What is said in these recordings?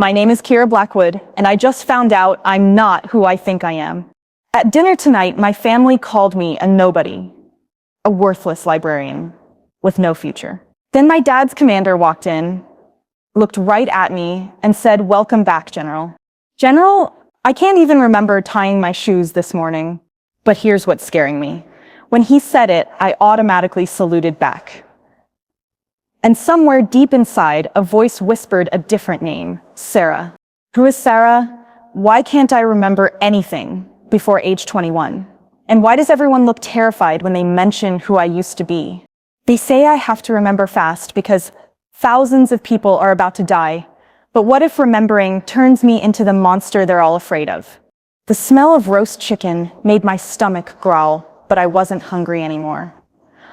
My name is Kira Blackwood, and I just found out I'm not who I think I am. At dinner tonight, my family called me a nobody, a worthless librarian with no future. Then my dad's commander walked in, looked right at me, and said, "Welcome back, General." General, I can't even remember tying my shoes this morning. But here's what's scaring me. When he said it, I automatically saluted back. And somewhere deep inside, a voice whispered a different name, Sarah. Who is Sarah? Why can't I remember anything before age 21? And why does everyone look terrified when they mention who I used to be? They say I have to remember fast because thousands of people are about to die. But what if remembering turns me into the monster they're all afraid of? The smell of roast chicken made my stomach growl, but I wasn't hungry anymore.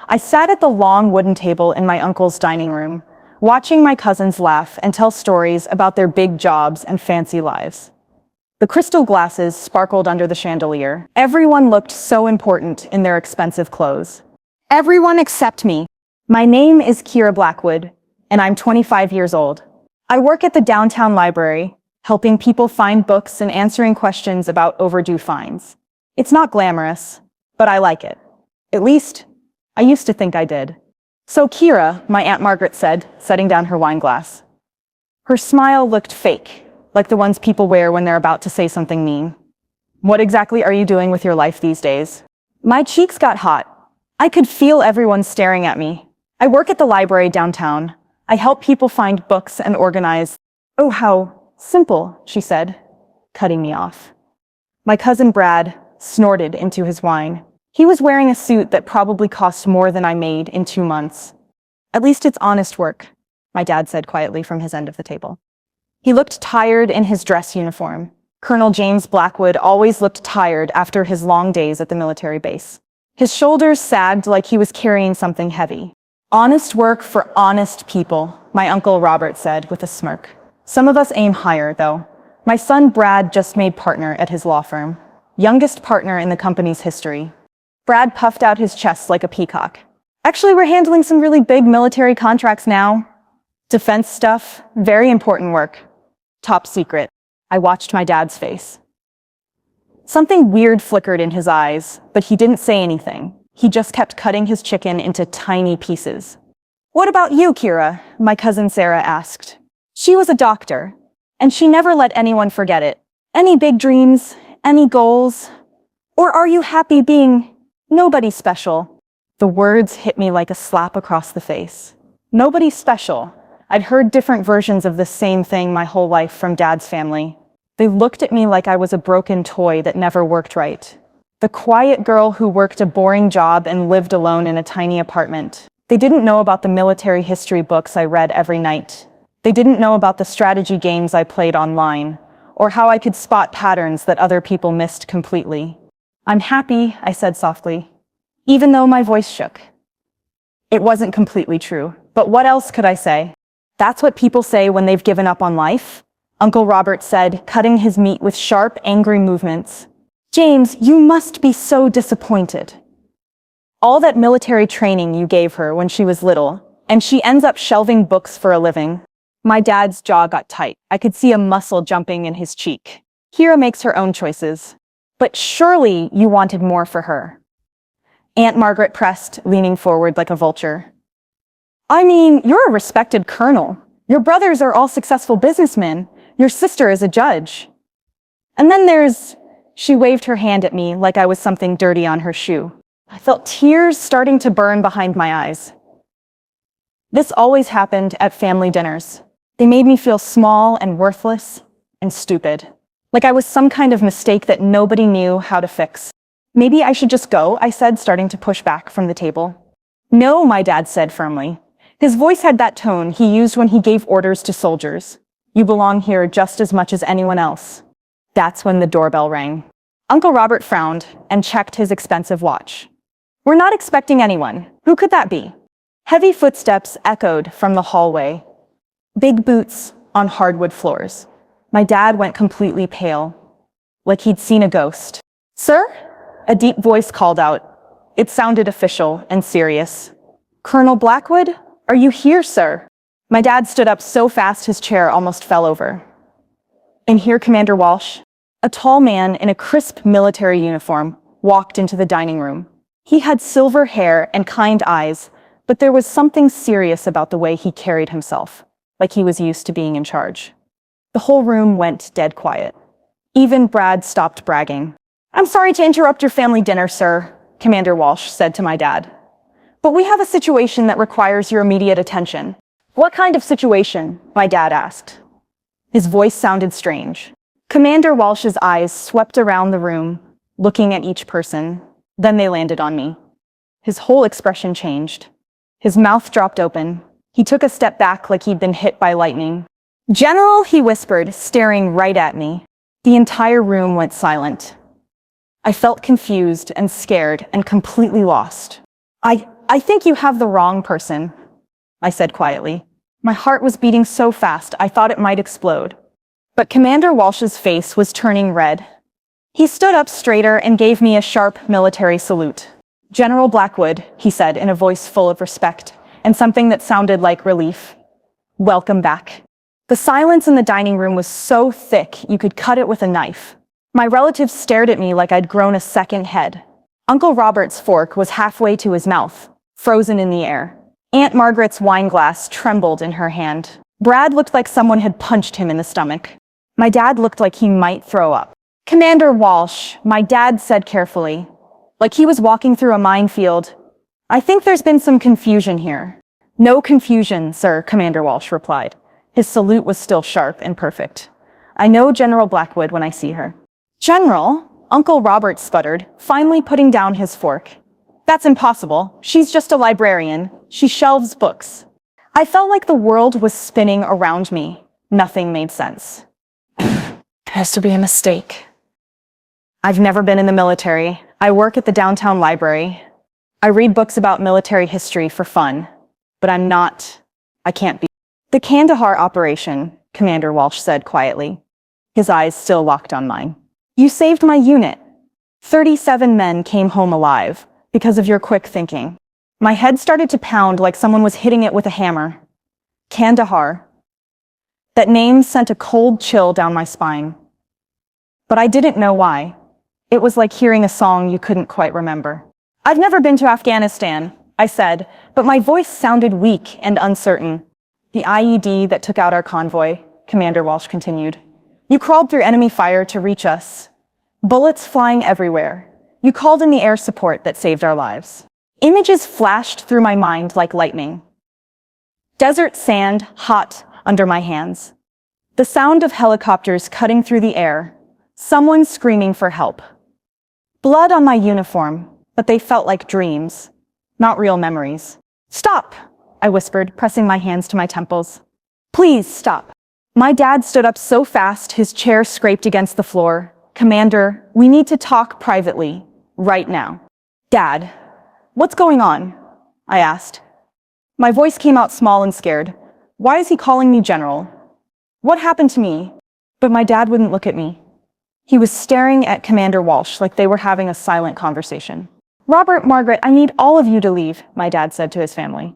I sat at the long wooden table in my uncle's dining room, watching my cousins laugh and tell stories about their big jobs and fancy lives. The crystal glasses sparkled under the chandelier. Everyone looked so important in their expensive clothes. Everyone except me. My name is Kira Blackwood, and I'm 25 years old. I work at the downtown library, helping people find books and answering questions about overdue fines. It's not glamorous, but I like it. At least, I used to think I did. "So Kira," my Aunt Margaret said, setting down her wine glass. Her smile looked fake, like the ones people wear when they're about to say something mean. "What exactly are you doing with your life these days?" My cheeks got hot. I could feel everyone staring at me. "I work at the library downtown. I help people find books and organize." "Oh, how simple," she said, cutting me off. My cousin Brad snorted into his wine. He was wearing a suit that probably cost more than I made in 2 months. "At least it's honest work," my dad said quietly from his end of the table. He looked tired in his dress uniform. Colonel James Blackwood always looked tired after his long days at the military base. His shoulders sagged like he was carrying something heavy. "Honest work for honest people," my Uncle Robert said with a smirk. "Some of us aim higher, though. My son Brad just made partner at his law firm, youngest partner in the company's history." Brad puffed out his chest like a peacock. "Actually, we're handling some really big military contracts now. Defense stuff, very important work. Top secret." I watched my dad's face. Something weird flickered in his eyes, but he didn't say anything. He just kept cutting his chicken into tiny pieces. "What about you, Kira?" my cousin Sarah asked. She was a doctor, and she never let anyone forget it. "Any big dreams? Any goals? Or are you happy being nobody special?" The words hit me like a slap across the face. Nobody special. I'd heard different versions of the same thing my whole life from Dad's family. They looked at me like I was a broken toy that never worked right. The quiet girl who worked a boring job and lived alone in a tiny apartment. They didn't know about the military history books I read every night. They didn't know about the strategy games I played online, or how I could spot patterns that other people missed completely. "I'm happy," I said softly, even though my voice shook. It wasn't completely true, but what else could I say? "That's what people say when they've given up on life," Uncle Robert said, cutting his meat with sharp, angry movements. "James, you must be so disappointed. All that military training you gave her when she was little, and she ends up shelving books for a living." My dad's jaw got tight. I could see a muscle jumping in his cheek. "Kira makes her own choices. But surely you wanted more for her." Aunt Margaret pressed, leaning forward like a vulture. "I mean, you're a respected colonel. Your brothers are all successful businessmen. Your sister is a judge. And then there's..." She waved her hand at me like I was something dirty on her shoe. I felt tears starting to burn behind my eyes. This always happened at family dinners. They made me feel small and worthless and stupid. Like I was some kind of mistake that nobody knew how to fix. "Maybe I should just go," I said, starting to push back from the table. "No," my dad said firmly. His voice had that tone he used when he gave orders to soldiers. "You belong here just as much as anyone else." That's when the doorbell rang. Uncle Robert frowned and checked his expensive watch. "We're not expecting anyone. Who could that be?" Heavy footsteps echoed from the hallway. Big boots on hardwood floors. My dad went completely pale, like he'd seen a ghost. "Sir?" A deep voice called out. It sounded official and serious. "Colonel Blackwood? Are you here, sir?" My dad stood up so fast his chair almost fell over. And here, Commander Walsh, a tall man in a crisp military uniform, walked into the dining room. He had silver hair and kind eyes, but there was something serious about the way he carried himself, like he was used to being in charge. The whole room went dead quiet. Even Brad stopped bragging. "I'm sorry to interrupt your family dinner, sir," Commander Walsh said to my dad. "But we have a situation that requires your immediate attention." "What kind of situation?" my dad asked. His voice sounded strange. Commander Walsh's eyes swept around the room, looking at each person. Then they landed on me. His whole expression changed. His mouth dropped open. He took a step back like he'd been hit by lightning. "General," he whispered, staring right at me. The entire room went silent. I felt confused and scared and completely lost. I think you have the wrong person," I said quietly. My heart was beating so fast I thought it might explode. But Commander Walsh's face was turning red. He stood up straighter and gave me a sharp military salute. "General Blackwood," he said in a voice full of respect and something that sounded like relief. "Welcome back." The silence in the dining room was so thick you could cut it with a knife. My relatives stared at me like I'd grown a second head. Uncle Robert's fork was halfway to his mouth, frozen in the air. Aunt Margaret's wine glass trembled in her hand. Brad looked like someone had punched him in the stomach. My dad looked like he might throw up. "Commander Walsh," my dad said carefully, like he was walking through a minefield. "I think there's been some confusion here." "No confusion, sir," Commander Walsh replied. His salute was still sharp and perfect. "I know General Blackwood when I see her." "General?" Uncle Robert sputtered, finally putting down his fork. "That's impossible. She's just a librarian. She shelves books." I felt like the world was spinning around me. Nothing made sense. It has to be a mistake. I've never been in the military. I work at the downtown library. I read books about military history for fun, but I can't be. "The Kandahar operation," Commander Walsh said quietly, his eyes still locked on mine. "You saved my unit. 37 men came home alive because of your quick thinking." My head started to pound like someone was hitting it with a hammer. Kandahar. That name sent a cold chill down my spine. But I didn't know why. It was like hearing a song you couldn't quite remember. "I've never been to Afghanistan," I said, but my voice sounded weak and uncertain. "The IED that took out our convoy," Commander Walsh continued. "You crawled through enemy fire to reach us. Bullets flying everywhere. You called in the air support that saved our lives." Images flashed through my mind like lightning. Desert sand, hot under my hands. The sound of helicopters cutting through the air. Someone screaming for help. Blood on my uniform, but they felt like dreams, not real memories. "Stop," I whispered, pressing my hands to my temples. "Please stop." My dad stood up so fast his chair scraped against the floor. "Commander, we need to talk privately, right now." "Dad, what's going on?" I asked. My voice came out small and scared. "Why is he calling me General? What happened to me?" But my dad wouldn't look at me. He was staring at Commander Walsh like they were having a silent conversation. "Robert, Margaret, I need all of you to leave," my dad said to his family.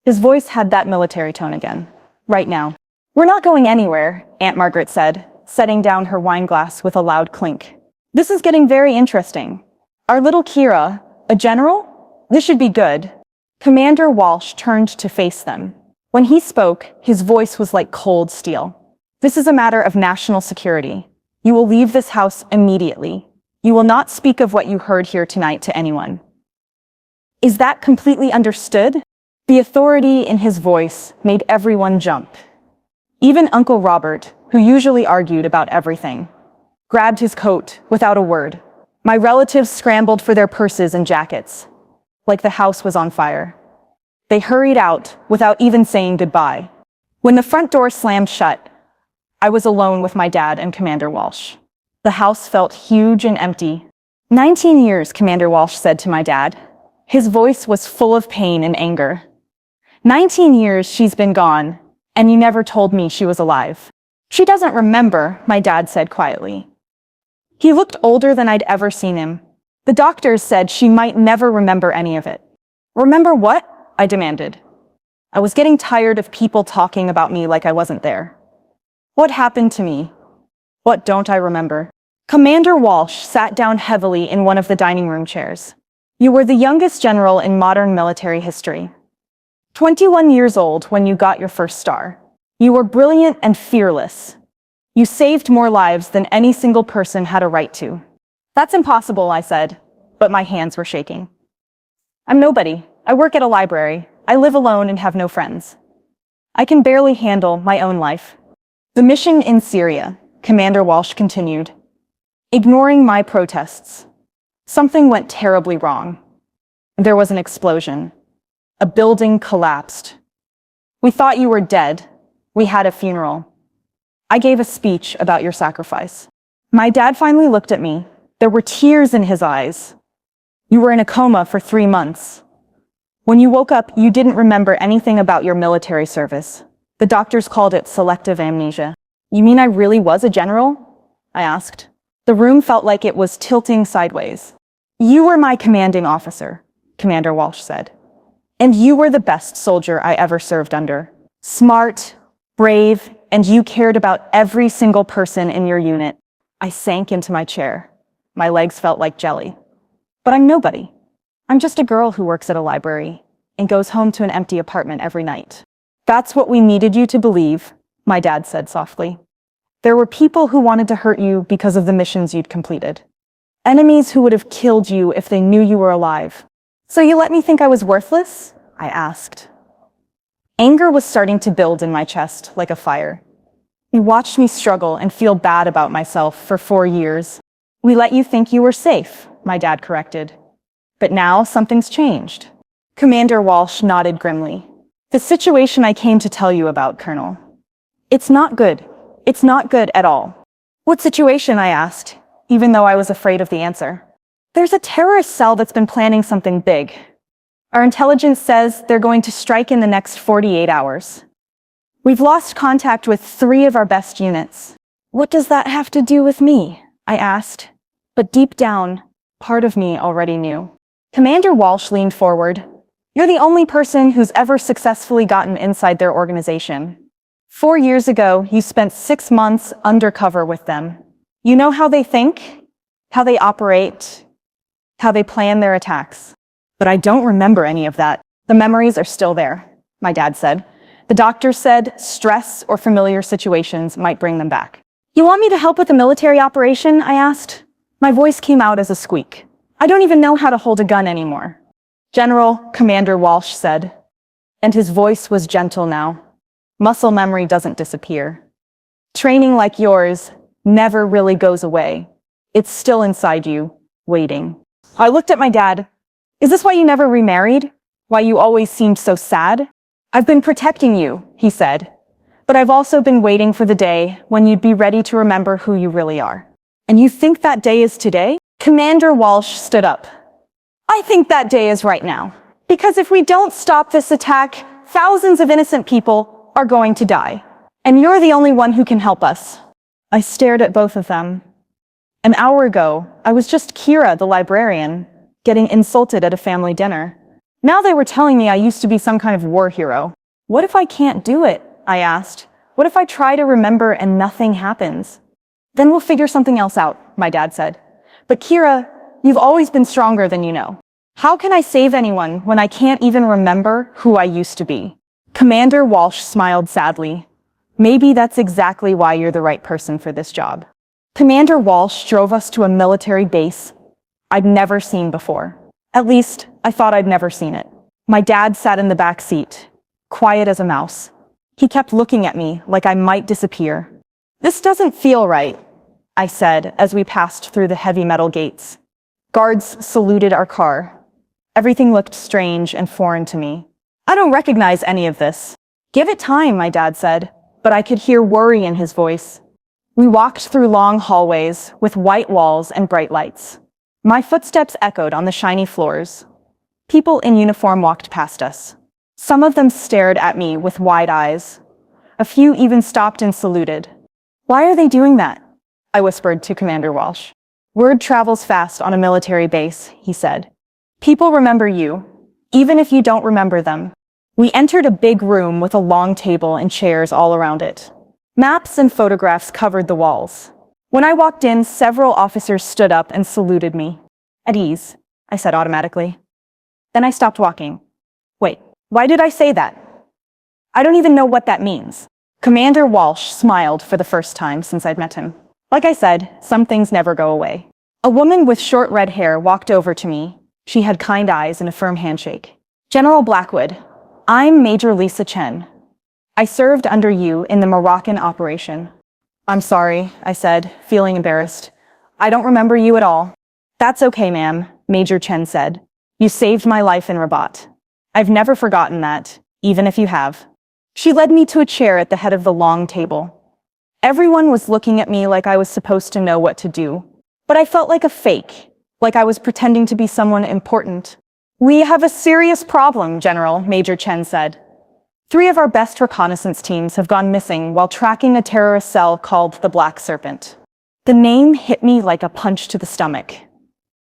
His voice had that military tone again. "Right now." "We're not going anywhere," Aunt Margaret said, setting down her wine glass with a loud clink. "This is getting very interesting. Our little Kira, a general? This should be good." Commander Walsh turned to face them. When he spoke, his voice was like cold steel. "This is a matter of national security. You will leave this house immediately. You will not speak of what you heard here tonight to anyone." Is that completely understood? The authority in his voice made everyone jump. Even Uncle Robert, who usually argued about everything, grabbed his coat without a word. My relatives scrambled for their purses and jackets, like the house was on fire. They hurried out without even saying goodbye. When the front door slammed shut, I was alone with my dad and Commander Walsh. The house felt huge and empty. 19 years, Commander Walsh said to my dad. His voice was full of pain and anger. 19 years she's been gone, and you never told me she was alive. She doesn't remember, my dad said quietly. He looked older than I'd ever seen him. The doctors said she might never remember any of it. Remember what? I demanded. I was getting tired of people talking about me like I wasn't there. What happened to me? What don't I remember? Commander Walsh sat down heavily in one of the dining room chairs. You were the youngest general in modern military history. 21 years old when you got your first star. You were brilliant and fearless. You saved more lives than any single person had a right to. That's impossible, I said, but my hands were shaking. I'm nobody. I work at a library. I live alone and have no friends. I can barely handle my own life. The mission in Syria, Commander Walsh continued. Ignoring my protests, something went terribly wrong. There was an explosion. A building collapsed. We thought you were dead. We had a funeral. I gave a speech about your sacrifice. My dad finally looked at me. There were tears in his eyes. You were in a coma for 3 months. When you woke up, you didn't remember anything about your military service. The doctors called it selective amnesia. You mean I really was a general? I asked. The room felt like it was tilting sideways. You were my commanding officer, Commander Walsh said. And you were the best soldier I ever served under. Smart, brave, and you cared about every single person in your unit. I sank into my chair. My legs felt like jelly. But I'm nobody. I'm just a girl who works at a library and goes home to an empty apartment every night. That's what we needed you to believe, my dad said softly. There were people who wanted to hurt you because of the missions you'd completed. Enemies who would have killed you if they knew you were alive. So you let me think I was worthless? I asked. Anger was starting to build in my chest like a fire. You watched me struggle and feel bad about myself for 4 years. We let you think you were safe, my dad corrected. But now something's changed. Commander Walsh nodded grimly. The situation I came to tell you about, Colonel. It's not good. It's not good at all. What situation? I asked, even though I was afraid of the answer. There's a terrorist cell that's been planning something big. Our intelligence says they're going to strike in the next 48 hours. We've lost contact with 3 of our best units. What does that have to do with me? I asked. But deep down, part of me already knew. Commander Walsh leaned forward. You're the only person who's ever successfully gotten inside their organization. 4 years ago, you spent 6 months undercover with them. You know how they think, how they operate, how they plan their attacks. But I don't remember any of that. The memories are still there, my dad said. The doctor said stress or familiar situations might bring them back. You want me to help with the military operation? I asked. My voice came out as a squeak. I don't even know how to hold a gun anymore. General, Commander Walsh said, and his voice was gentle now. Muscle memory doesn't disappear. Training like yours never really goes away. It's still inside you, waiting. I looked at my dad. Is this why you never remarried? Why you always seemed so sad? I've been protecting you, he said, but I've also been waiting for the day when you'd be ready to remember who you really are. And you think that day is today? Commander Walsh stood up. I think that day is right now. Because if we don't stop this attack, thousands of innocent people are going to die. And you're the only one who can help us. I stared at both of them. An hour ago, I was just Kira, the librarian, getting insulted at a family dinner. Now they were telling me I used to be some kind of war hero. What if I can't do it? I asked. What if I try to remember and nothing happens? Then we'll figure something else out, my dad said. But Kira, you've always been stronger than you know. How can I save anyone when I can't even remember who I used to be? Commander Walsh smiled sadly. Maybe that's exactly why you're the right person for this job. Commander Walsh drove us to a military base I'd never seen before. At least, I thought I'd never seen it. My dad sat in the back seat, quiet as a mouse. He kept looking at me like I might disappear. This doesn't feel right, I said as we passed through the heavy metal gates. Guards saluted our car. Everything looked strange and foreign to me. I don't recognize any of this. Give it time, my dad said, but I could hear worry in his voice. We walked through long hallways with white walls and bright lights. My footsteps echoed on the shiny floors. People in uniform walked past us. Some of them stared at me with wide eyes. A few even stopped and saluted. Why are they doing that? I whispered to Commander Walsh. Word travels fast on a military base, he said. People remember you, even if you don't remember them. We entered a big room with a long table and chairs all around it. Maps and photographs covered the walls. When I walked in, several officers stood up and saluted me. At ease, I said automatically. Then I stopped walking. Wait, why did I say that? I don't even know what that means. Commander Walsh smiled for the first time since I'd met him. Like I said, some things never go away. A woman with short red hair walked over to me. She had kind eyes and a firm handshake. General Blackwood, I'm Major Lisa Chen. I served under you in the Moroccan operation. I'm sorry, I said, feeling embarrassed. I don't remember you at all. That's okay, ma'am, Major Chen said. You saved my life in Rabat. I've never forgotten that, even if you have. She led me to a chair at the head of the long table. Everyone was looking at me like I was supposed to know what to do, but I felt like a fake, like I was pretending to be someone important. We have a serious problem, General, Major Chen said. 3 of our best reconnaissance teams have gone missing while tracking a terrorist cell called the Black Serpent. The name hit me like a punch to the stomach.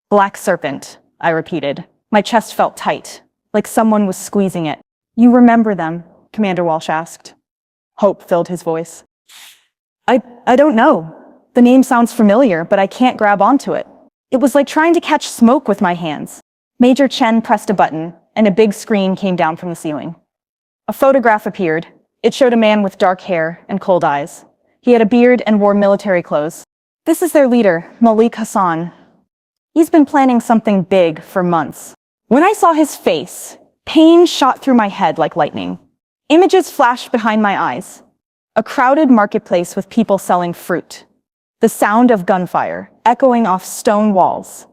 Black Serpent, I repeated. My chest felt tight, like someone was squeezing it. You remember them? Commander Walsh asked. Hope filled his voice. I don't know. The name sounds familiar, but I can't grab onto it. It was like trying to catch smoke with my hands. Major Chen pressed a button, and a big screen came down from the ceiling. A photograph appeared. It showed a man with dark hair and cold eyes. He had a beard and wore military clothes. This is their leader, Malik Hassan. He's been planning something big for months. When I saw his face, pain shot through my head like lightning. Images flashed behind my eyes. A crowded marketplace with people selling fruit. The sound of gunfire echoing off stone walls.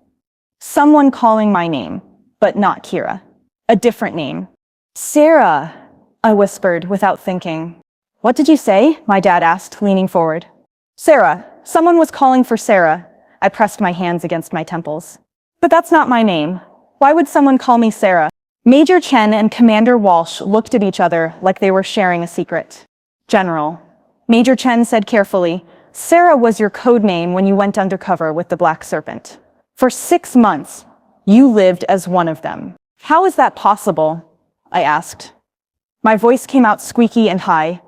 Someone calling my name, but not Kira. A different name. Sarah, I whispered without thinking. What did you say? My dad asked, leaning forward. Sarah. Someone was calling for Sarah. I pressed my hands against my temples. But that's not my name. Why would someone call me Sarah? Major Chen and Commander Walsh looked at each other like they were sharing a secret. General, Major Chen said carefully, Sarah was your code name when you went undercover with the Black Serpent. For 6 months, you lived as one of them. How is that possible? I asked. My voice came out squeaky and high.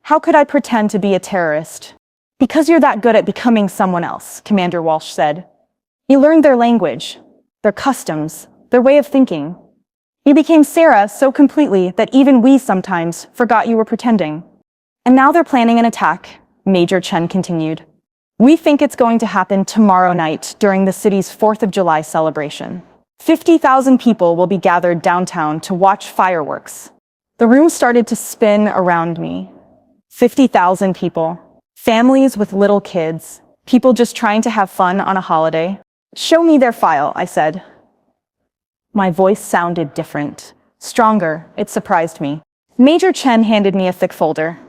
How could I pretend to be a terrorist? Because you're that good at becoming someone else, Commander Walsh said. You learned their language, their customs, their way of thinking. You became Sarah so completely that even we sometimes forgot you were pretending. And now they're planning an attack, Major Chen continued. We think it's going to happen tomorrow night during the city's 4th of July celebration. 50,000 people will be gathered downtown to watch fireworks. The room started to spin around me. 50,000 people. Families with little kids. People just trying to have fun on a holiday. Show me their file, I said. My voice sounded different. Stronger. It surprised me. Major Chen handed me a thick folder.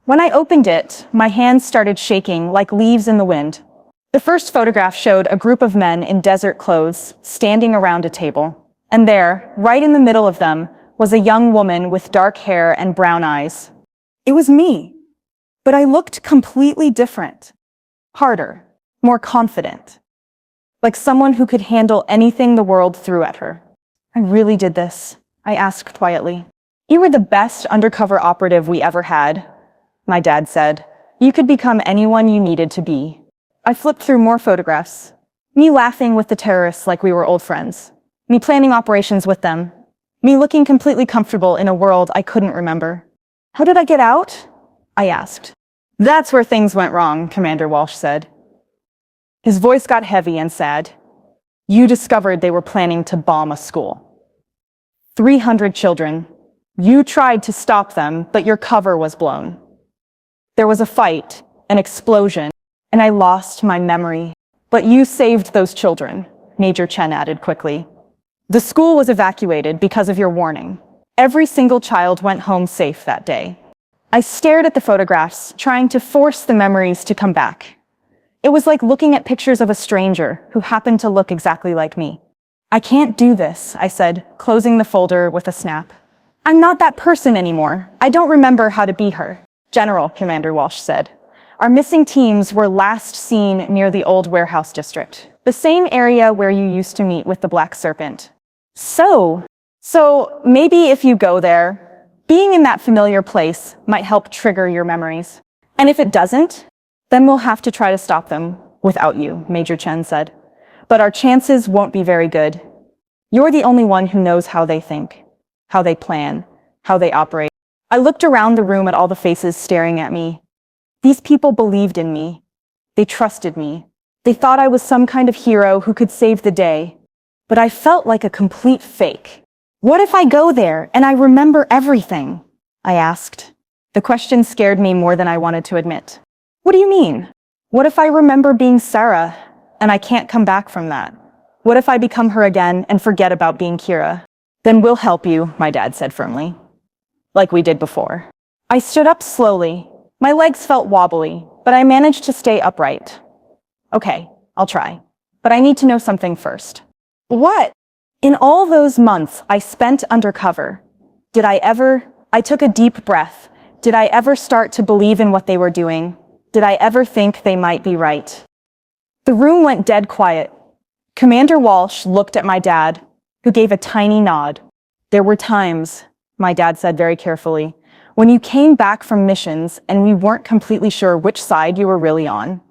When I opened it, my hands started shaking like leaves in the wind. The first photograph showed a group of men in desert clothes standing around a table. And there, right in the middle of them, was a young woman with dark hair and brown eyes. It was me. But I looked completely different. Harder, more confident. Like someone who could handle anything the world threw at her. I really did this, I asked quietly. You were the best undercover operative we ever had, my dad said. You could become anyone you needed to be. I flipped through more photographs. Me laughing with the terrorists like we were old friends. Me planning operations with them. Me looking completely comfortable in a world I couldn't remember. How did I get out? I asked. That's where things went wrong, Commander Walsh said. His voice got heavy and sad. You discovered they were planning to bomb a school. 300 children. You tried to stop them, but your cover was blown. There was a fight, an explosion, and I lost my memory. But you saved those children, Major Chen added quickly. The school was evacuated because of your warning. Every single child went home safe that day. I stared at the photographs, trying to force the memories to come back. It was like looking at pictures of a stranger who happened to look exactly like me. I can't do this, I said, closing the folder with a snap. I'm not that person anymore. I don't remember how to be her. General, Commander Walsh said. Our missing teams were last seen near the old warehouse district, the same area where you used to meet with the Black Serpent. So maybe if you go there, being in that familiar place might help trigger your memories. And if it doesn't, Then we'll have to try to stop them without you, Major Chen said. But our chances won't be very good. You're the only one who knows how they think, how they plan, how they operate. I looked around the room at all the faces staring at me. These people believed in me. They trusted me. They thought I was some kind of hero who could save the day. But I felt like a complete fake. What if I go there and I remember everything? I asked. The question scared me more than I wanted to admit. What do you mean? What if I remember being Sarah and I can't come back from that? What if I become her again and forget about being Kira? Then we'll help you, my dad said firmly. Like we did before. I stood up slowly. My legs felt wobbly, but I managed to stay upright. Okay, I'll try. But I need to know something first. What? In all those months I spent undercover, I took a deep breath. Did I ever start to believe in what they were doing? Did I ever think they might be right? The room went dead quiet. Commander Walsh looked at my dad, who gave a tiny nod. There were times, my dad said very carefully, when you came back from missions and we weren't completely sure which side you were really on.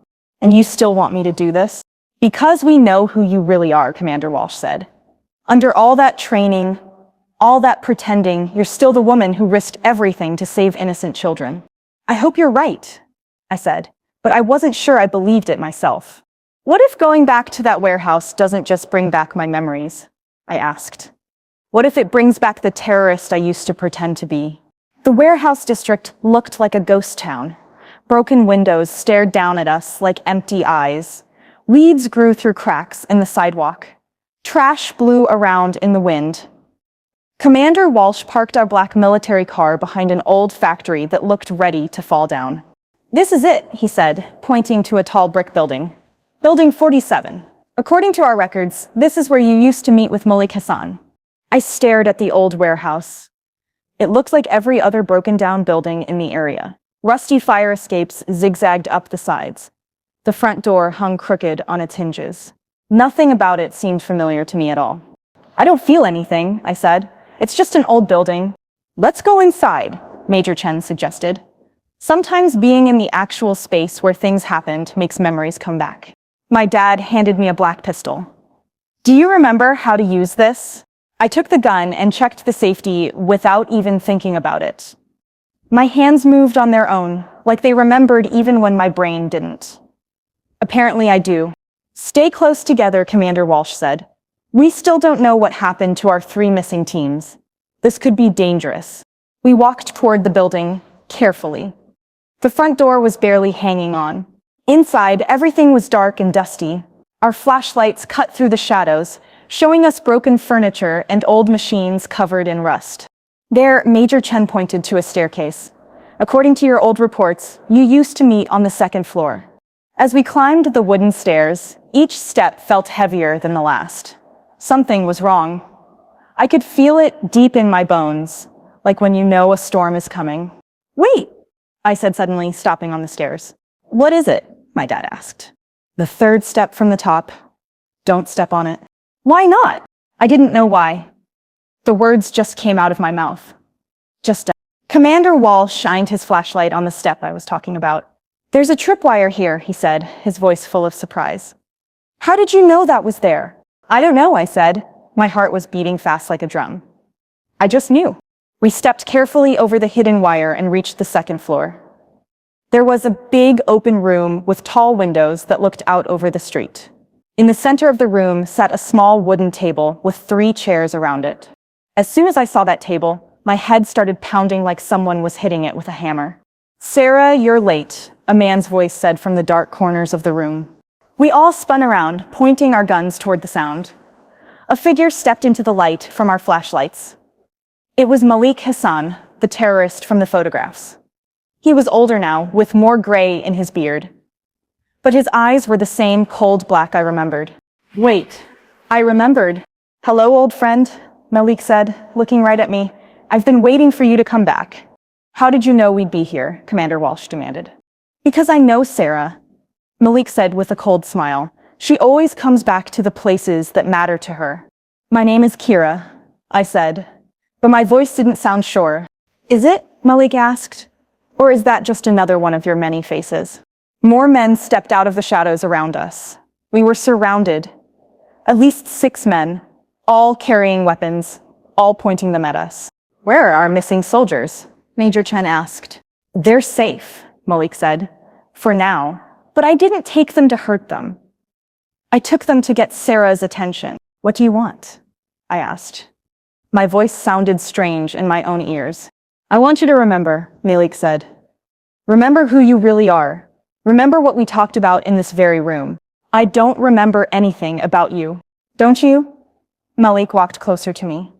And you still want me to do this? Because we know who you really are, Commander Walsh said. Under all that training, all that pretending, you're still the woman who risked everything to save innocent children. I hope you're right, I said, but I wasn't sure I believed it myself. What if going back to that warehouse doesn't just bring back my memories? I asked. What if it brings back the terrorist I used to pretend to be? The warehouse district looked like a ghost town. Broken windows stared down at us like empty eyes. Weeds grew through cracks in the sidewalk. Trash blew around in the wind. Commander Walsh parked our black military car behind an old factory that looked ready to fall down. This is it, he said, pointing to a tall brick building. Building 47. According to our records, this is where you used to meet with Malik Hassan. I stared at the old warehouse. It looked like every other broken-down building in the area. Rusty fire escapes zigzagged up the sides. The front door hung crooked on its hinges. Nothing about it seemed familiar to me at all. I don't feel anything, I said. It's just an old building. Let's go inside, Major Chen suggested. Sometimes being in the actual space where things happened makes memories come back. My dad handed me a black pistol. Do you remember how to use this? I took the gun and checked the safety without even thinking about it. My hands moved on their own, like they remembered even when my brain didn't. Apparently I do. Stay close together, Commander Walsh said. We still don't know what happened to our 3 missing teams. This could be dangerous. We walked toward the building, carefully. The front door was barely hanging on. Inside, everything was dark and dusty. Our flashlights cut through the shadows, showing us broken furniture and old machines covered in rust. There, Major Chen pointed to a staircase. According to your old reports, you used to meet on the 2nd floor. As we climbed the wooden stairs, each step felt heavier than the last. Something was wrong. I could feel it deep in my bones, like when you know a storm is coming. Wait, I said suddenly, stopping on the stairs. What is it? My dad asked. The 3rd step from the top. Don't step on it. Why not? I didn't know why. The words just came out of my mouth. Just. Commander Walsh shined his flashlight on the step I was talking about. There's a tripwire here, he said, his voice full of surprise. How did you know that was there? I don't know, I said. My heart was beating fast like a drum. I just knew. We stepped carefully over the hidden wire and reached the 2nd floor. There was a big open room with tall windows that looked out over the street. In the center of the room sat a small wooden table with 3 chairs around it. As soon as I saw that table, my head started pounding like someone was hitting it with a hammer. Sarah, you're late, a man's voice said from the dark corners of the room. We all spun around, pointing our guns toward the sound. A figure stepped into the light from our flashlights. It was Malik Hassan, the terrorist from the photographs. He was older now, with more gray in his beard. But his eyes were the same cold black I remembered. Wait, I remembered. Hello, old friend, Malik said, looking right at me. I've been waiting for you to come back. How did you know we'd be here? Commander Walsh demanded. Because I know Sarah, Malik said with a cold smile. She always comes back to the places that matter to her. My name is Kira, I said, but my voice didn't sound sure. Is it? Malik asked. Or is that just another one of your many faces? More men stepped out of the shadows around us. We were surrounded. At least 6 men, all carrying weapons, all pointing them at us. Where are our missing soldiers? Major Chen asked. They're safe, Malik said. For now. But I didn't take them to hurt them. I took them to get Sarah's attention. What do you want? I asked. My voice sounded strange in my own ears. I want you to remember, Malik said. Remember who you really are. Remember what we talked about in this very room. I don't remember anything about you. Don't you? Malik walked closer to me.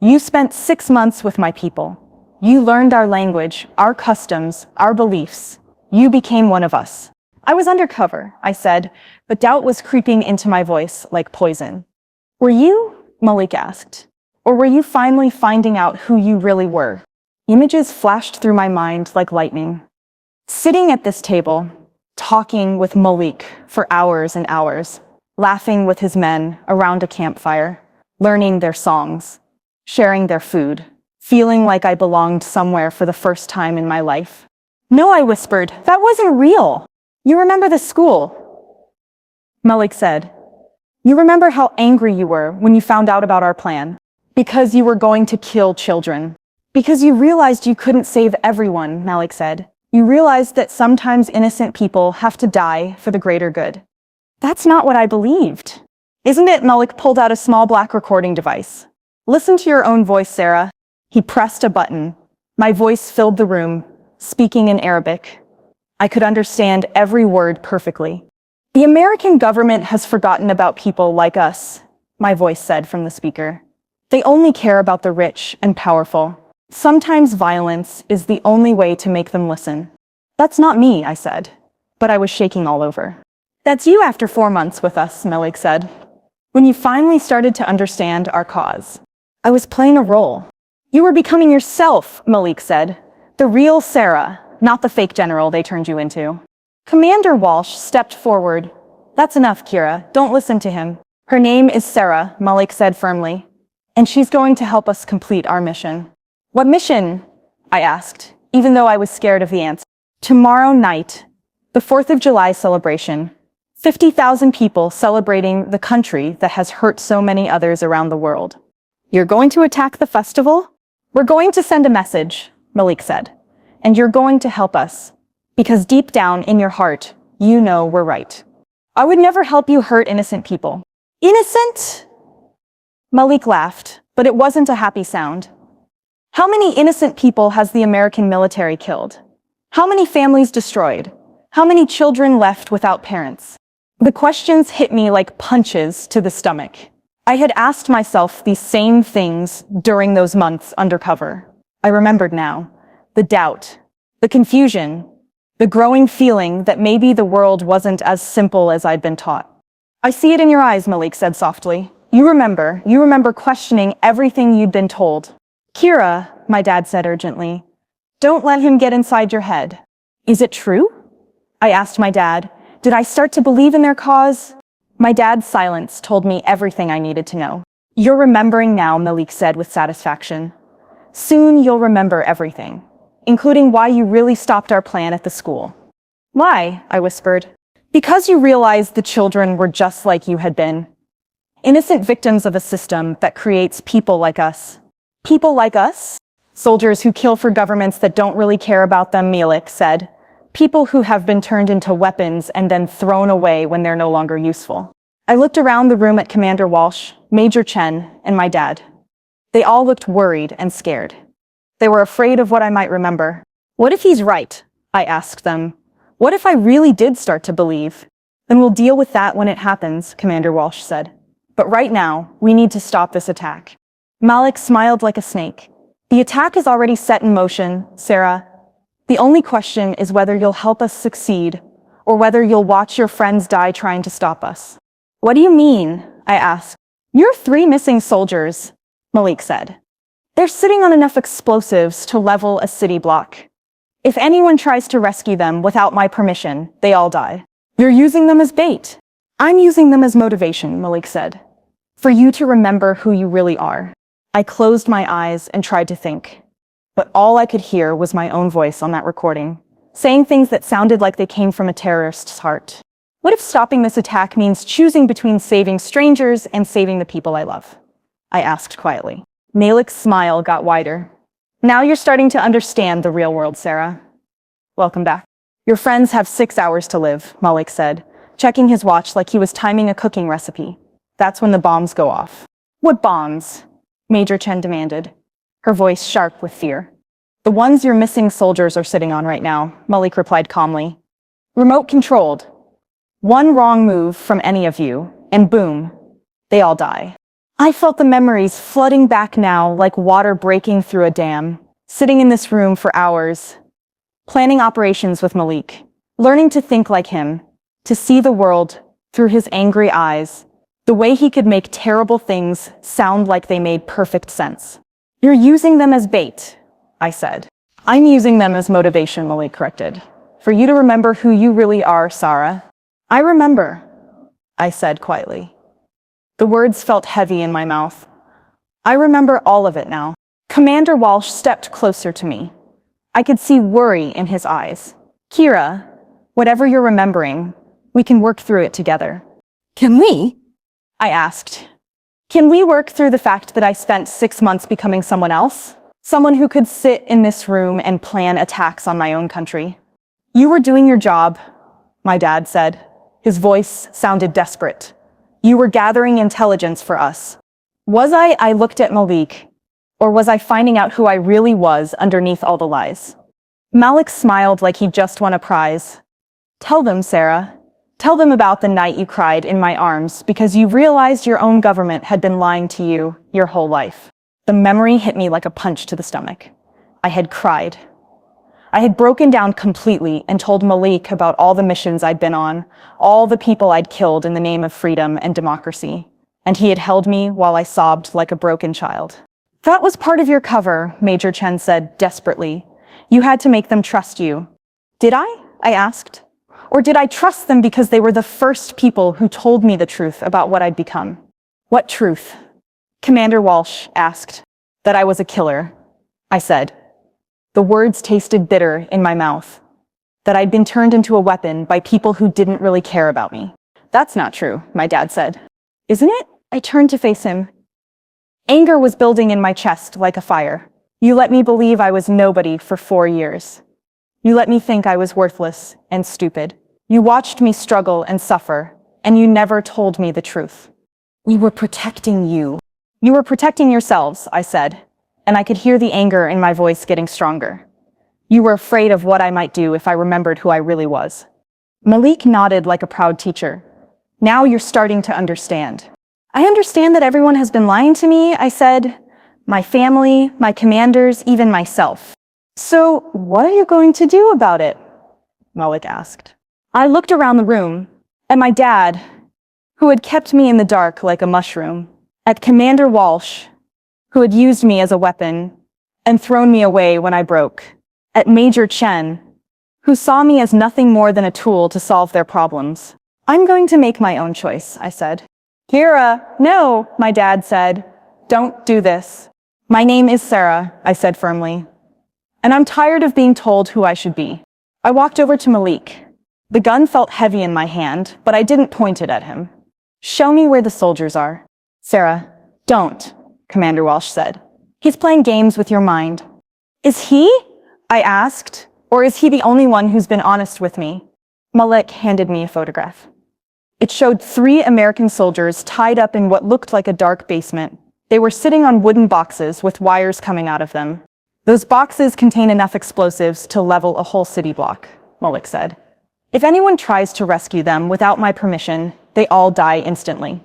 You spent 6 months with my people. You learned our language, our customs, our beliefs. You became one of us. I was undercover, I said, but doubt was creeping into my voice like poison. Were you? Malik asked. Or were you finally finding out who you really were? Images flashed through my mind like lightning. Sitting at this table, talking with Malik for hours and hours, laughing with his men around a campfire, learning their songs, sharing their food, feeling like I belonged somewhere for the first time in my life. No, I whispered, that wasn't real. You remember the school? Malik said, you remember how angry you were when you found out about our plan? Because you were going to kill children. Because you realized you couldn't save everyone, Malik said. You realized that sometimes innocent people have to die for the greater good. That's not what I believed. Isn't it? Malik pulled out a small black recording device. Listen to your own voice, Sarah. He pressed a button. My voice filled the room, speaking in Arabic. I could understand every word perfectly. The American government has forgotten about people like us, my voice said from the speaker. They only care about the rich and powerful. Sometimes violence is the only way to make them listen. That's not me, I said, but I was shaking all over. That's you after 4 months with us, Malik said. When you finally started to understand our cause. I was playing a role. You were becoming yourself, Malik said. The real Sarah, not the fake general they turned you into. Commander Walsh stepped forward. That's enough, Kira. Don't listen to him. Her name is Sarah, Malik said firmly. And she's going to help us complete our mission. What mission? I asked, even though I was scared of the answer. Tomorrow night, the 4th of July celebration. 50,000 people celebrating the country that has hurt so many others around the world. You're going to attack the festival? We're going to send a message, Malik said. And you're going to help us. Because deep down in your heart, you know we're right. I would never help you hurt innocent people. Innocent? Malik laughed, but it wasn't a happy sound. How many innocent people has the American military killed? How many families destroyed? How many children left without parents? The questions hit me like punches to the stomach. I had asked myself these same things during those months undercover. I remembered now. The doubt, the confusion, the growing feeling that maybe the world wasn't as simple as I'd been taught. I see it in your eyes, Malik said softly. You remember questioning everything you'd been told. Kira, my dad said urgently, don't let him get inside your head. Is it true? I asked my dad. Did I start to believe in their cause? My dad's silence told me everything I needed to know. You're remembering now, Malik said with satisfaction. Soon you'll remember everything, including why you really stopped our plan at the school. Why? I whispered. Because you realized the children were just like you had been. Innocent victims of a system that creates people like us. People like us? Soldiers who kill for governments that don't really care about them, Malik said. People who have been turned into weapons and then thrown away when they're no longer useful. I looked around the room at Commander Walsh, Major Chen, and my dad. They all looked worried and scared. They were afraid of what I might remember. What if he's right? I asked them. What if I really did start to believe? Then we'll deal with that when it happens, Commander Walsh said. But right now, we need to stop this attack. Malik smiled like a snake. The attack is already set in motion, Sarah. The only question is whether you'll help us succeed, or whether you'll watch your friends die trying to stop us. What do you mean? I asked. You're 3 missing soldiers, Malik said. They're sitting on enough explosives to level a city block. If anyone tries to rescue them without my permission, they all die. You're using them as bait. I'm using them as motivation, Malik said. For you to remember who you really are. I closed my eyes and tried to think. But all I could hear was my own voice on that recording, saying things that sounded like they came from a terrorist's heart. What if stopping this attack means choosing between saving strangers and saving the people I love? I asked quietly. Malik's smile got wider. Now you're starting to understand the real world, Sarah. Welcome back. Your friends have 6 hours to live, Malik said, checking his watch like he was timing a cooking recipe. That's when the bombs go off. What bombs? Major Chen demanded, her voice sharp with fear. The ones your missing soldiers are sitting on right now, Malik replied calmly. Remote controlled. One wrong move from any of you, and boom, they all die. I felt the memories flooding back now like water breaking through a dam, sitting in this room for hours, planning operations with Malik, learning to think like him, to see the world through his angry eyes, the way he could make terrible things sound like they made perfect sense. You're using them as bait, I said. I'm using them as motivation, Malik corrected. For you to remember who you really are, Sarah. I remember, I said quietly. The words felt heavy in my mouth. I remember all of it now. Commander Walsh stepped closer to me. I could see worry in his eyes. Kira, whatever you're remembering, we can work through it together. Can we? I asked. Can we work through the fact that I spent 6 months becoming someone else? Someone who could sit in this room and plan attacks on my own country. You were doing your job, my dad said. His voice sounded desperate. You were gathering intelligence for us. Was I looked at Malik, or was I finding out who I really was underneath all the lies? Malik smiled like he'd just won a prize. Tell them, Sarah. Tell them about the night you cried in my arms because you realized your own government had been lying to you your whole life. The memory hit me like a punch to the stomach. I had cried. I had broken down completely and told Malik about all the missions I'd been on, all the people I'd killed in the name of freedom and democracy. And he had held me while I sobbed like a broken child. That was part of your cover, Major Chen said desperately. You had to make them trust you. Did I asked. Or did I trust them because they were the first people who told me the truth about what I'd become? What truth? Commander Walsh asked. That I was a killer, I said. The words tasted bitter in my mouth. That I'd been turned into a weapon by people who didn't really care about me. That's not true, my dad said. Isn't it? I turned to face him. Anger was building in my chest like a fire. You let me believe I was nobody for 4 years. You let me think I was worthless and stupid. You watched me struggle and suffer, and you never told me the truth. We were protecting you. You were protecting yourselves, I said, and I could hear the anger in my voice getting stronger. You were afraid of what I might do if I remembered who I really was. Malik nodded like a proud teacher. Now you're starting to understand. I understand that everyone has been lying to me, I said. My family, my commanders, even myself. So what are you going to do about it? Malik asked. I looked around the room, at my dad, who had kept me in the dark like a mushroom, at Commander Walsh, who had used me as a weapon and thrown me away when I broke, at Major Chen, who saw me as nothing more than a tool to solve their problems. I'm going to make my own choice, I said. Kira, no, my dad said. Don't do this. My name is Sarah, I said firmly. And I'm tired of being told who I should be. I walked over to Malik. The gun felt heavy in my hand, but I didn't point it at him. Show me where the soldiers are. Sarah, don't, Commander Walsh said. He's playing games with your mind. Is he? I asked. Or is he the only one who's been honest with me? Malik handed me a photograph. It showed 3 American soldiers tied up in what looked like a dark basement. They were sitting on wooden boxes with wires coming out of them. Those boxes contain enough explosives to level a whole city block, Malik said. If anyone tries to rescue them without my permission, they all die instantly.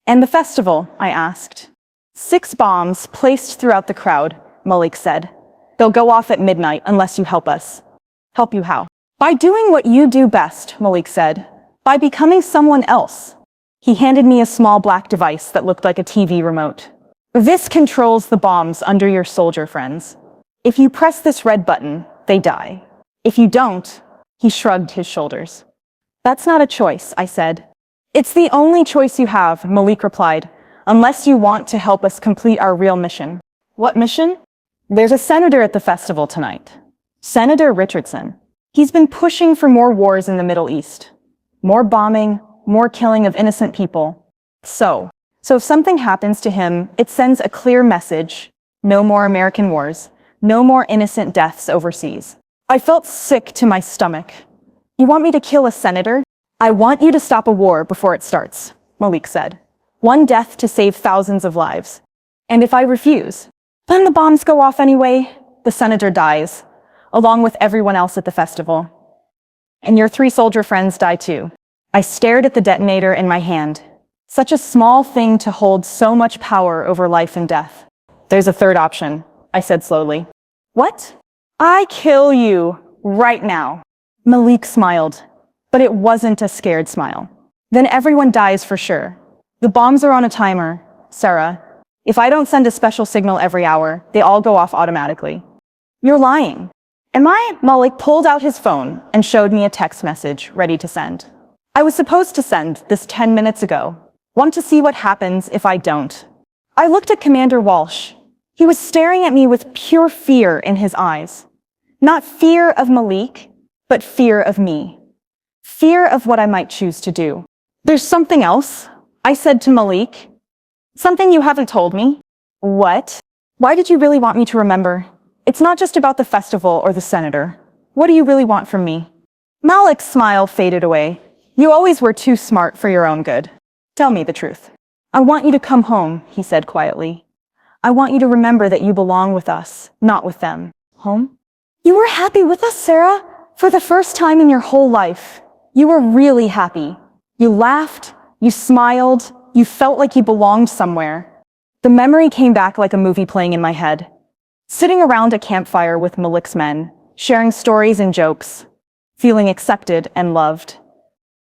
And the festival, I asked. 6 bombs placed throughout the crowd, Malik said. They'll go off at midnight unless you help us. Help you how? By doing what you do best, Malik said. By becoming someone else. He handed me a small black device that looked like a TV remote. This controls the bombs under your soldier friends. If you press this red button, they die. If you don't, he shrugged his shoulders. That's not a choice, I said. It's the only choice you have, Malik replied, unless you want to help us complete our real mission. What mission? There's a senator at the festival tonight. Senator Richardson. He's been pushing for more wars in the Middle East. More bombing, more killing of innocent people. So if something happens to him, it sends a clear message. No more American wars. No more innocent deaths overseas. I felt sick to my stomach. You want me to kill a senator? I want you to stop a war before it starts, Malik said. One death to save thousands of lives. And if I refuse, then the bombs go off anyway. The senator dies, along with everyone else at the festival. And your 3 soldier friends die too. I stared at the detonator in my hand. Such a small thing to hold so much power over life and death. There's a third option, I said slowly. What? I kill you right now. Malik smiled, but it wasn't a scared smile. Then everyone dies for sure. The bombs are on a timer, Sarah. If I don't send a special signal every hour, they all go off automatically. You're lying. Am I? Malik pulled out his phone and showed me a text message ready to send. I was supposed to send this 10 minutes ago. Want to see what happens if I don't? I looked at Commander Walsh. He was staring at me with pure fear in his eyes. Not fear of Malik, but fear of me. Fear of what I might choose to do. There's something else, I said to Malik. Something you haven't told me. What? Why did you really want me to remember? It's not just about the festival or the senator. What do you really want from me? Malik's smile faded away. You always were too smart for your own good. Tell me the truth. I want you to come home, he said quietly. I want you to remember that you belong with us, not with them. Home? You were happy with us, Sarah? For the first time in your whole life, you were really happy. You laughed, you smiled, you felt like you belonged somewhere. The memory came back like a movie playing in my head. Sitting around a campfire with Malik's men, sharing stories and jokes, feeling accepted and loved.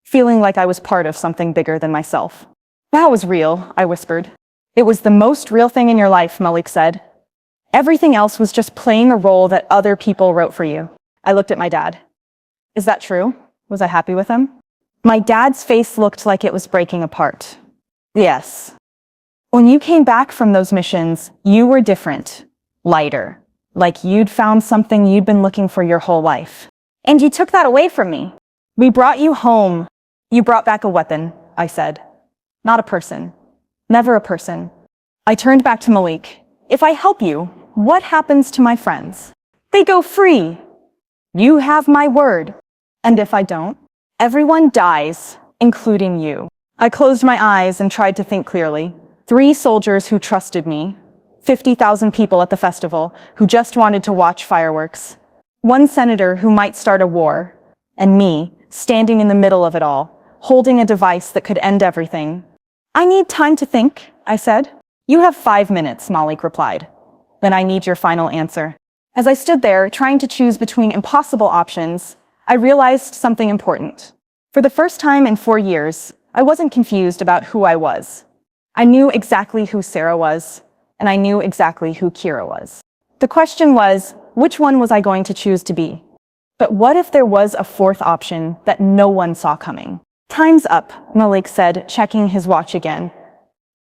Feeling like I was part of something bigger than myself. That was real, I whispered. It was the most real thing in your life, Malik said. Everything else was just playing a role that other people wrote for you. I looked at my dad. Is that true? Was I happy with him? My dad's face looked like it was breaking apart. Yes. When you came back from those missions, you were different, lighter, like you'd found something you'd been looking for your whole life. And you took that away from me. We brought you home. You brought back a weapon, I said. Not a person. Never a person. I turned back to Malik. If I help you, what happens to my friends? They go free. You have my word. And if I don't, everyone dies, including you. I closed my eyes and tried to think clearly. 3 soldiers who trusted me. 50,000 people at the festival who just wanted to watch fireworks. 1 senator who might start a war. And me, standing in the middle of it all, holding a device that could end everything. I need time to think, I said. You have 5 minutes, Malik replied. Then I need your final answer. As I stood there, trying to choose between impossible options, I realized something important. For the first time in 4 years, I wasn't confused about who I was. I knew exactly who Sarah was, and I knew exactly who Kira was. The question was, which one was I going to choose to be? But what if there was a 4th option that no one saw coming? Time's up, Malik said, checking his watch again.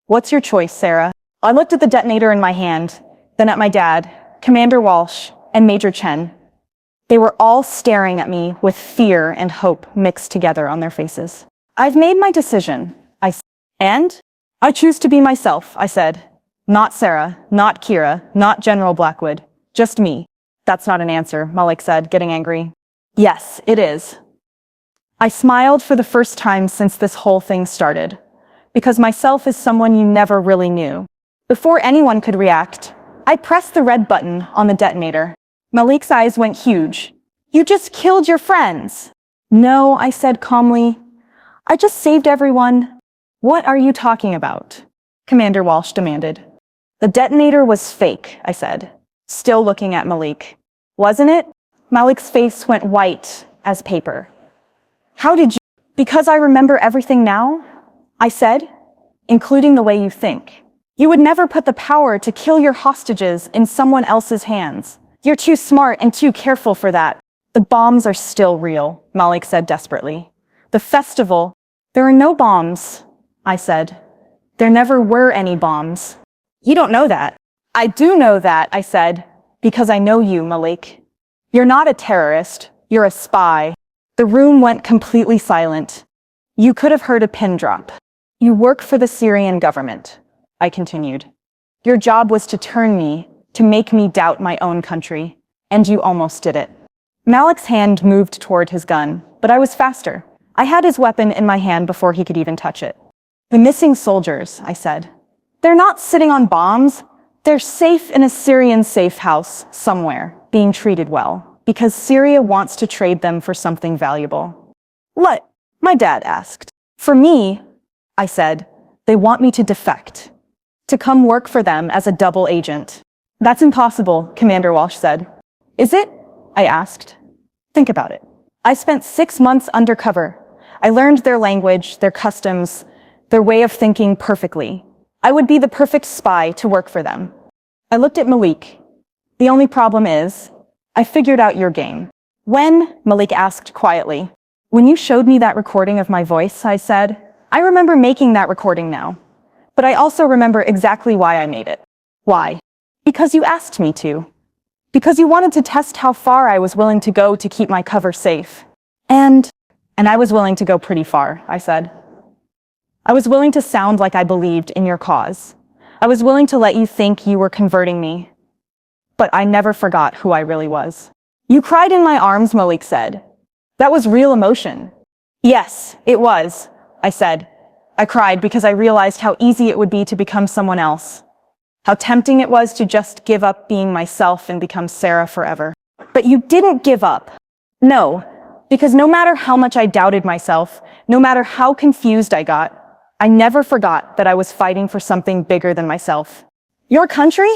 What's your choice, Sarah? I looked at the detonator in my hand, then at my dad, Commander Walsh, and Major Chen. They were all staring at me with fear and hope mixed together on their faces. I've made my decision, I said. And? I choose to be myself, I said. Not Sarah, not Kira, not General Blackwood. Just me. That's not an answer, Malik said, getting angry. Yes, it is. I smiled for the first time since this whole thing started. Because myself is someone you never really knew. Before anyone could react, I pressed the red button on the detonator. Malik's eyes went huge. You just killed your friends. No, I said calmly. I just saved everyone. What are you talking about? Commander Walsh demanded. The detonator was fake, I said, still looking at Malik. Wasn't it? Malik's face went white as paper. How did you? Because I remember everything now, I said, including the way you think. You would never put the power to kill your hostages in someone else's hands. You're too smart and too careful for that. The bombs are still real, Malik said desperately. The festival, there are no bombs, I said. There never were any bombs. You don't know that. I do know that, I said, because I know you, Malik. You're not a terrorist. You're a spy. The room went completely silent. You could have heard a pin drop. You work for the Syrian government, I continued. Your job was to turn me, to make me doubt my own country, and you almost did it. Malik's hand moved toward his gun, but I was faster. I had his weapon in my hand before he could even touch it. The missing soldiers, I said. They're not sitting on bombs. They're safe in a Syrian safe house somewhere, being treated well, because Syria wants to trade them for something valuable. What? My dad asked. For me, I said, they want me to defect, to come work for them as a double agent. That's impossible, Commander Walsh said. Is it? I asked. Think about it. I spent 6 months undercover. I learned their language, their customs, their way of thinking perfectly. I would be the perfect spy to work for them. I looked at Malik. The only problem is, I figured out your game. When? Malik asked quietly. When you showed me that recording of my voice, I said, I remember making that recording now. But I also remember exactly why I made it. Why? Because you asked me to. Because you wanted to test how far I was willing to go to keep my cover safe. And I was willing to go pretty far, I said. I was willing to sound like I believed in your cause. I was willing to let you think you were converting me. But I never forgot who I really was. You cried in my arms, Malik said. That was real emotion. Yes, it was, I said. I cried because I realized how easy it would be to become someone else. How tempting it was to just give up being myself and become Sarah forever. But you didn't give up. No, because no matter how much I doubted myself, no matter how confused I got, I never forgot that I was fighting for something bigger than myself. Your country?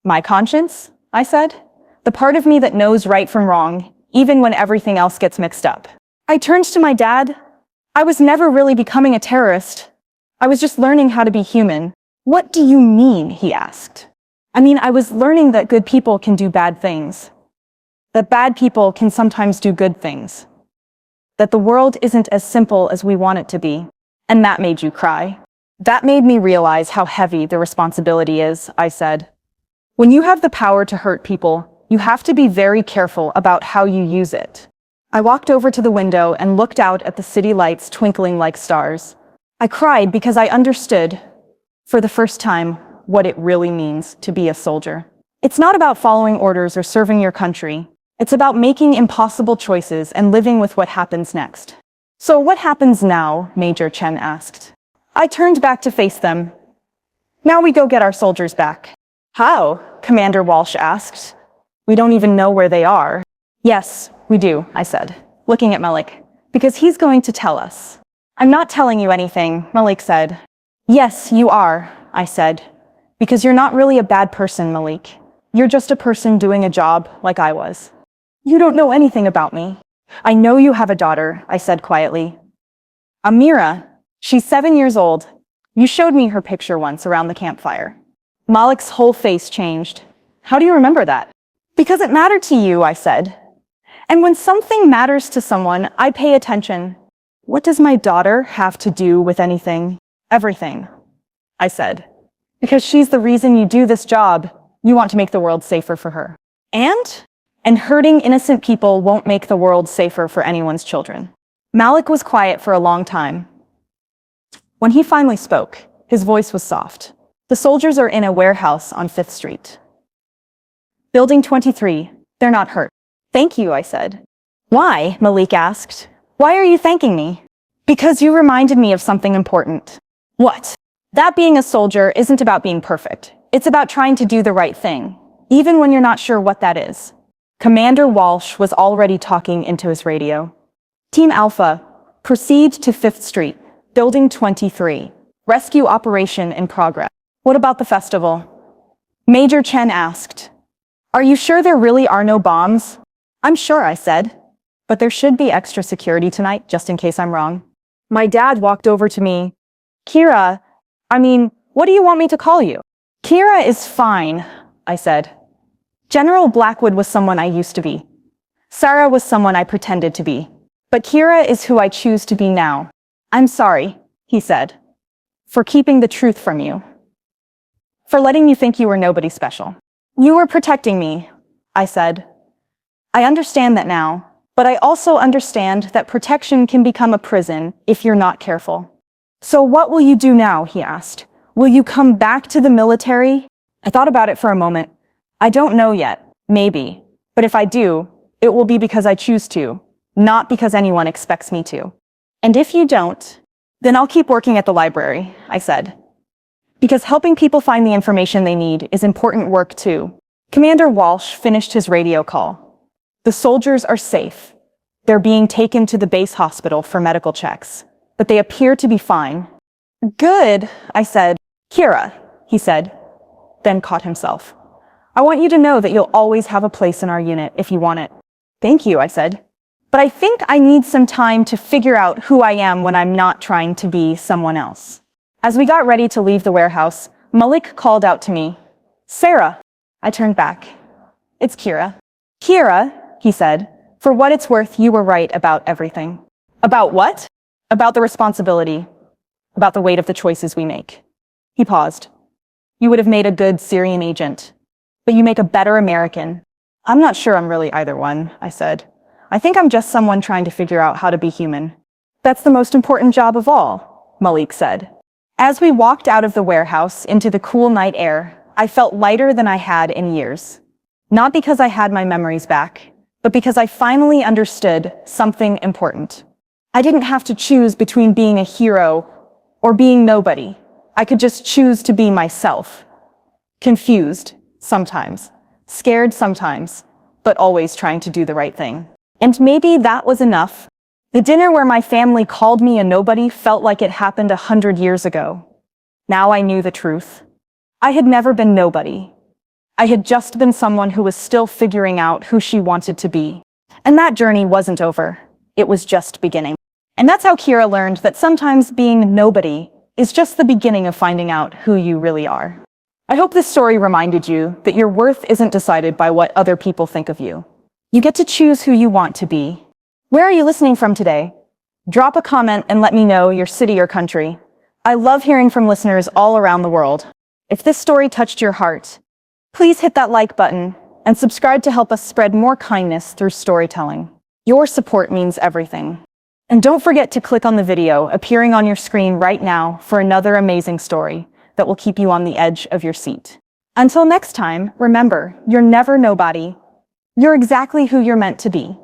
My conscience, I said. The part of me that knows right from wrong, even when everything else gets mixed up. I turned to my dad. I was never really becoming a terrorist. I was just learning how to be human. What do you mean? He asked. I mean, I was learning that good people can do bad things. That bad people can sometimes do good things. That the world isn't as simple as we want it to be. And that made you cry. That made me realize how heavy the responsibility is, I said. When you have the power to hurt people, you have to be very careful about how you use it. I walked over to the window and looked out at the city lights twinkling like stars. I cried because I understood, for the first time, what it really means to be a soldier. It's not about following orders or serving your country. It's about making impossible choices and living with what happens next. So what happens now? Major Chen asked. I turned back to face them. Now we go get our soldiers back. How? Commander Walsh asked. We don't even know where they are. Yes, we do, I said, looking at Malik, because he's going to tell us. I'm not telling you anything, Malik said. Yes, you are, I said, because you're not really a bad person, Malik. You're just a person doing a job like I was. You don't know anything about me. I know you have a daughter, I said quietly. Amira, she's 7 years old. You showed me her picture once around the campfire. Malik's whole face changed. How do you remember that? Because it mattered to you, I said. And when something matters to someone, I pay attention. What does my daughter have to do with anything? Everything, I said. Because she's the reason you do this job. You want to make the world safer for her. And hurting innocent people won't make the world safer for anyone's children. Malik was quiet for a long time. When he finally spoke, his voice was soft. The soldiers are in a warehouse on 5th Street. Building 23. They're not hurt. Thank you, I said. Why? Malik asked. Why are you thanking me? Because you reminded me of something important. What? That being a soldier isn't about being perfect. It's about trying to do the right thing, even when you're not sure what that is. Commander Walsh was already talking into his radio. Team Alpha, proceed to 5th Street, Building 23. Rescue operation in progress. What about the festival? Major Chen asked. Are you sure there really are no bombs? I'm sure, I said. But there should be extra security tonight, just in case I'm wrong. My dad walked over to me. What do you want me to call you? Kira is fine, I said. General Blackwood was someone I used to be. Sarah was someone I pretended to be. But Kira is who I choose to be now. I'm sorry, he said, for keeping the truth from you. For letting you think you were nobody special. You were protecting me, I said. I understand that now. But I also understand that protection can become a prison if you're not careful. So what will you do now? He asked. Will you come back to the military? I thought about it for a moment. I don't know yet. Maybe. But if I do, it will be because I choose to, not because anyone expects me to. And if you don't, then I'll keep working at the library, I said. Because helping people find the information they need is important work too. Commander Walsh finished his radio call. The soldiers are safe. They're being taken to the base hospital for medical checks, but they appear to be fine. Good, I said. Kira, he said, then caught himself. I want you to know that you'll always have a place in our unit if you want it. Thank you, I said. But I think I need some time to figure out who I am when I'm not trying to be someone else. As we got ready to leave the warehouse, Malik called out to me. Sarah. I turned back. It's Kira. Kira, he said, for what it's worth, you were right about everything. About what? About the responsibility. About the weight of the choices we make. He paused. You would have made a good Syrian agent, but you make a better American. I'm not sure I'm really either one, I said. I think I'm just someone trying to figure out how to be human. That's the most important job of all, Malik said. As we walked out of the warehouse into the cool night air, I felt lighter than I had in years. Not because I had my memories back, but because I finally understood something important. I didn't have to choose between being a hero or being nobody. I could just choose to be myself. Confused, sometimes. Scared sometimes, but always trying to do the right thing. And maybe that was enough. The dinner where my family called me a nobody felt like it happened 100 years ago. Now I knew the truth. I had never been nobody. I had just been someone who was still figuring out who she wanted to be. And that journey wasn't over. It was just beginning. And that's how Kira learned that sometimes being nobody is just the beginning of finding out who you really are. I hope this story reminded you that your worth isn't decided by what other people think of you. You get to choose who you want to be. Where are you listening from today? Drop a comment and let me know your city or country. I love hearing from listeners all around the world. If this story touched your heart, please hit that like button and subscribe to help us spread more kindness through storytelling. Your support means everything. And don't forget to click on the video appearing on your screen right now for another amazing story that will keep you on the edge of your seat. Until next time, remember, you're never nobody. You're exactly who you're meant to be.